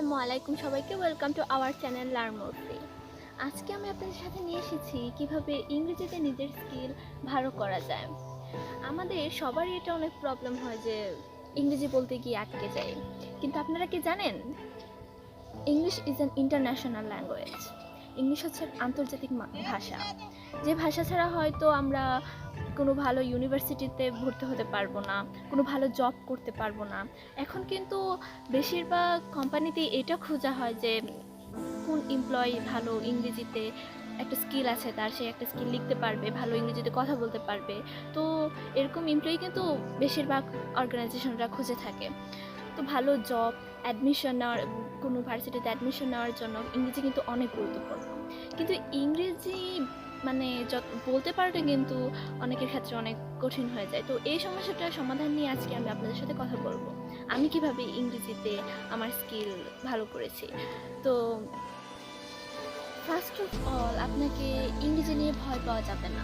আসসালামু আলাইকুম সবাইকে, welcome to our channel learn more free. আজকে আমি আপনাদের সাথে নিয়ে এসেছি কিভাবে ইংরেজিতে নিজের স্কিল ভালো করা যায়। আমাদের সবারই এটা অনেক প্রবলেম হয় যে ইংরেজি বলতে গিয়ে আটকে যায়। কিন্তু আপনারা কি জানেন, English is an international language. English হচ্ছে আন্তর্জাতিক ভাষা, যে ভাষা ছাড়া হয়তো আমরা কোনো ভালো ইউনিভার্সিটিতে ভর্তি হতে পারবো না, কোনো ভালো জব করতে পারবো না। এখন কিন্তু বেশিরভাগ কোম্পানিতেই এটা খোঁজা হয় যে কোন এমপ্লয়ি ভালো ইংরেজিতে একটা স্কিল আছে, তার সে একটা স্কিল লিখতে পারবে, ভালো ইংরেজিতে কথা বলতে পারবে। তো এরকম এমপ্লয়ি কিন্তু বেশিরভাগ অর্গানাইজেশনরা খুঁজে থাকে। তো ভালো জব, অ্যাডমিশন নেওয়ার, কোনো ভার্সিটিতে অ্যাডমিশন নেওয়ার জন্য ইংরেজি কিন্তু অনেক গুরুত্বপূর্ণ। কিন্তু ইংরেজি বলতে পারলে কিন্তু অনেকের ক্ষেত্রে অনেক কঠিন হয়ে যায়। তো এই সমস্যাটার সমাধান নিয়ে আজকে আমি আপনাদের সাথে কথা বলবো, আমি কিভাবে ইংরেজিতে আমার স্কিল ভালো করেছি। তো ফার্স্ট অফ অল, আপনাকে ইংরেজি নিয়ে ভয় পাওয়া যাবে না।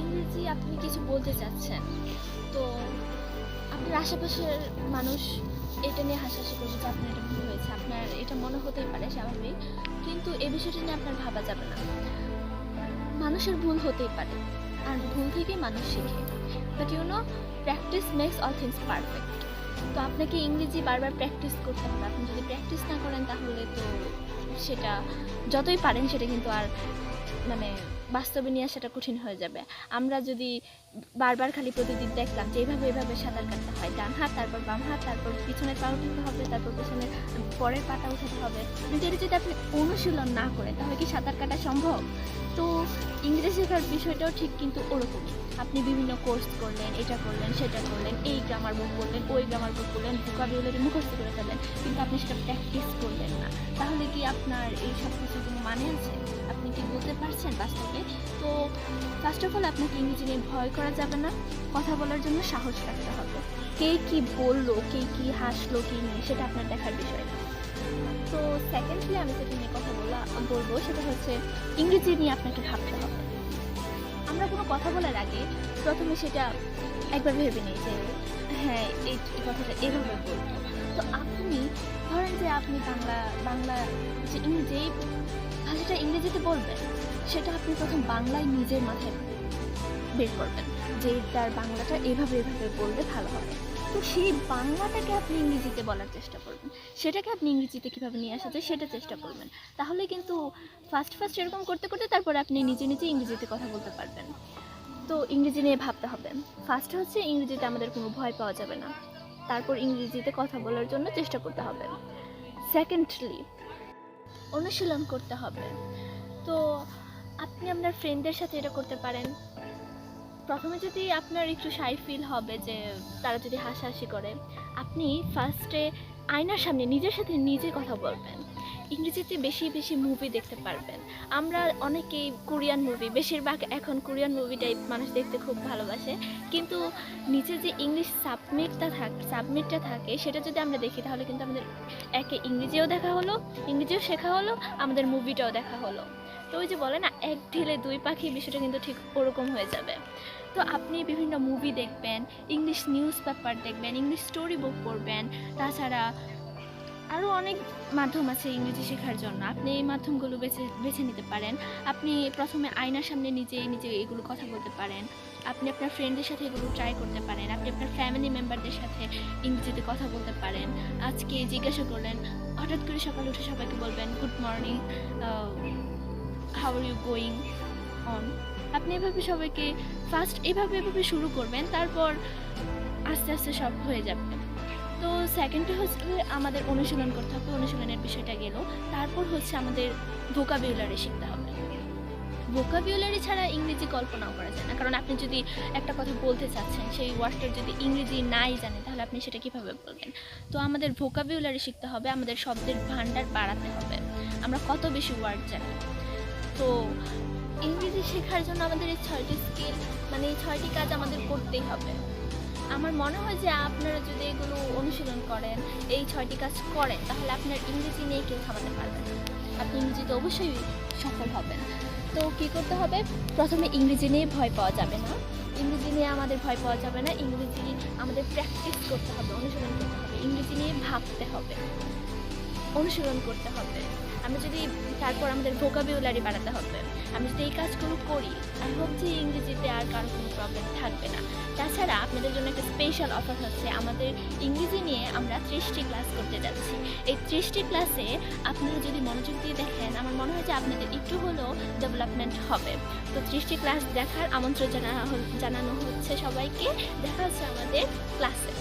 ইংরেজি আপনি কিছু বলতে চাচ্ছেন, তো আপনার আশেপাশের মানুষ এটা নিয়ে হাসাহাসি করবে যে আপনার এটা ভুল হয়েছে, আপনার এটা মনে হতেই পারে স্বাভাবিক, কিন্তু এই বিষয়টা নিয়ে আপনার ভাবা যাবে না। মানুষের ভুল হতেই পারে, আর ভুল থেকেই মানুষ শেখে। But practice makes all things perfect. তো আপনাকে ইংরেজি বারবার প্র্যাকটিস করতে হবে। আপনি যদি প্র্যাকটিস না করেন তাহলে তো সেটা যতই পারেন সেটা কিন্তু আর বাস্তবে নিয়ে আসাটা কঠিন হয়ে যাবে। আমরা যদি বারবার খালি প্রতিদিন দেখলাম যে এভাবে সাঁতার কাটতে হয়, ডান হাত তারপর বাম হাত, তারপর পিছনের পা উঠাতে হবে, তারপর পিছনের পরের পাটা উঠাতে হবে, কিন্তু এটা যদি আপনি অনুশীলন না করেন তাহলে কি সাঁতার কাটা সম্ভব? তো ইংরেজি শেখার বিষয়টাও ঠিক কিন্তু ওরকমই। আপনি বিভিন্ন কোর্স করলেন, এটা করলেন, সেটা করলেন, এই গ্রামার বুক করলেন, ওই গ্রামার বুক করলেন, ভোকাবুলারি মুখস্থ করে ফেললেন, কিন্তু আপনি সেটা প্র্যাকটিস করলেন না। তাহলে কি আপনার এই সব কিছুর কোনো মানে আছে? আপনি কি বলতে পারছেন বাস্তবে? তো ফার্স্ট অফ অল, আপনাকে ইংরেজি নিয়ে ভয় করা যাবে না। কথা বলার জন্য সাহস রাখতে হবে। কে কি বললো, কে কি হাসলো, কি নিয়ে, সেটা আপনার দেখার বিষয় না। তো সেকেন্ডলি আমি যেটা নিয়ে কথা বলবো সেটা হচ্ছে ইংরেজি নিয়ে আপনাকে ভাবতে হবে। আমরা কোনো কথা বলার আগে প্রথমে সেটা একবার ভেবে নিই যে হ্যাঁ, এই কথাটা এভাবে বলতো। তো আপনি ধরেন যে আপনি বাংলা যে ভাষাটা ইংরেজিতে বলবেন, সেটা আপনি প্রথম বাংলায় নিজের মাথায় বের করবেন যে তার বাংলাটা এভাবে বললে ভালো হবে। তো সেই বাংলাটাকে আপনি ইংরেজিতে বলার চেষ্টা করবেন, সেটাকে আপনি ইংরেজিতে কীভাবে নিয়ে আসা যায় সেটা চেষ্টা করবেন। তাহলে কিন্তু ফার্স্ট এরকম করতে তারপরে আপনি নিজে ইংরেজিতে কথা বলতে পারবেন। তো ইংরেজি নিয়ে ভাবতে হবে। ফার্স্ট হচ্ছে ইংরেজিতে আমাদের কোনো ভয় পাওয়া যাবে না, তারপর ইংরেজিতে কথা বলার জন্য চেষ্টা করতে হবে। সেকেন্ডলি, অনুশীলন করতে হবে। তো আপনি আপনার ফ্রেন্ডদের সাথে এটা করতে পারেন। প্রথমে যদি আপনার একটু শাই ফিল হবে যে তারা যদি হাসাহাসি করে, আপনি ফার্স্টে আয়নার সামনে নিজের সাথে নিজে কথা বলবেন। ইংরেজিতে বেশি মুভি দেখতে পারবেন। আমরা অনেকেই কোরিয়ান মুভি, বেশিরভাগ এখন কোরিয়ান মুভি টাইপ মানুষ দেখতে খুব ভালোবাসে, কিন্তু নিচে যে ইংলিশ সাবমিটটা থাকে সেটা যদি আমরা দেখি তাহলে কিন্তু আমাদের একে ইংরেজিও দেখা হলো, ইংরেজিও শেখা হলো, আমাদের মুভিটাও দেখা হলো। তো ওই যে বলে না, এক ঢিলে দুই পাখি, বিষয়টা কিন্তু ঠিক ওরকম হয়ে যাবে। তো আপনি বিভিন্ন মুভি দেখবেন, ইংলিশ নিউজ পেপার দেখবেন, ইংলিশ স্টোরি বুক পড়বেন। তাছাড়া আরও অনেক মাধ্যম আছে ইংরেজি শেখার জন্য, আপনি এই মাধ্যমগুলো বেছে নিতে পারেন। আপনি প্রথমে আয়নার সামনে নিজে এগুলো কথা বলতে পারেন। আপনি আপনার ফ্রেন্ডদের সাথে এগুলো ট্রাই করতে পারেন। আপনি আপনার ফ্যামিলি মেম্বারদের সাথে ইংরেজিতে কথা বলতে পারেন। আজকে জিজ্ঞাসা করলেন, হঠাৎ করে সকালে উঠে সবাইকে বলবেন good morning, how are you going on. আপনি এভাবে সবাইকে ফার্স্ট এভাবে শুরু করবেন, তারপর আস্তে আস্তে সব হয়ে যাবে। তো সেকেন্ডে হচ্ছে আমাদের অনুশীলন করতে হবে। অনুশীলনের বিষয়টা গেল, তারপর হচ্ছে আমাদের ভোকাবুলারি শিখতে হবে। ভোকাবুলারি ছাড়া ইংরেজি কল্পনাও করা যায় না, কারণ আপনি যদি একটা কথা বলতে চাচ্ছেন, সেই ওয়ার্ডটার যদি ইংরেজি নাই জানেন তাহলে আপনি সেটা কীভাবে বলবেন? তো আমাদের ভোকাবুলারি শিখতে হবে, আমাদের শব্দের ভান্ডার বাড়াতে হবে। আমরা কত বেশি ওয়ার্ড জানি। তো ইংরেজি শেখার জন্য আমাদের এই 6টি স্কিল, এই 6টি কাজ আমাদের করতেই হবে। আমার মনে হয় যে আপনারা যদি এগুলো অনুশীলন করেন, এই 6টি কাজ করেন, তাহলে আপনার ইংরেজি নিয়ে কেউ থামাতে পারবে না। আপনি ইংরেজিতে অবশ্যই সফল হবেন। তো কী করতে হবে? প্রথমে ইংরেজি নিয়ে ভয় পাওয়া যাবে না, ইংরেজি নিয়ে আমাদের ভয় পাওয়া যাবে না। ইংরেজি আমাদের প্র্যাকটিস করতে হবে, অনুশীলন করতে হবে, ইংরেজি নিয়ে ভাবতে হবে। অনুশীলন করতে হবে, আমরা যদি তারপর আমাদের ভোকাবুলারি বাড়াতে হবে। আমি যদি এই কাজগুলো করি, আই হোপ যে ইংরেজিতে আর কারো কোনো প্রবলেম থাকবে না। তাছাড়া আপনাদের জন্য একটা স্পেশাল অফার হচ্ছে, আমাদের ইংরেজি নিয়ে আমরা 30টি ক্লাস করতে যাচ্ছি। এই 30টি ক্লাসে আপনারা যদি মনোযোগ দিয়ে দেখেন, আমার মনে হয় যে আপনাদের একটু হলেও ডেভেলপমেন্ট হবে। তো 30টি ক্লাস দেখার আমন্ত্রণ জানানো হচ্ছে সবাইকে। দেখা হচ্ছে আমাদের ক্লাসে।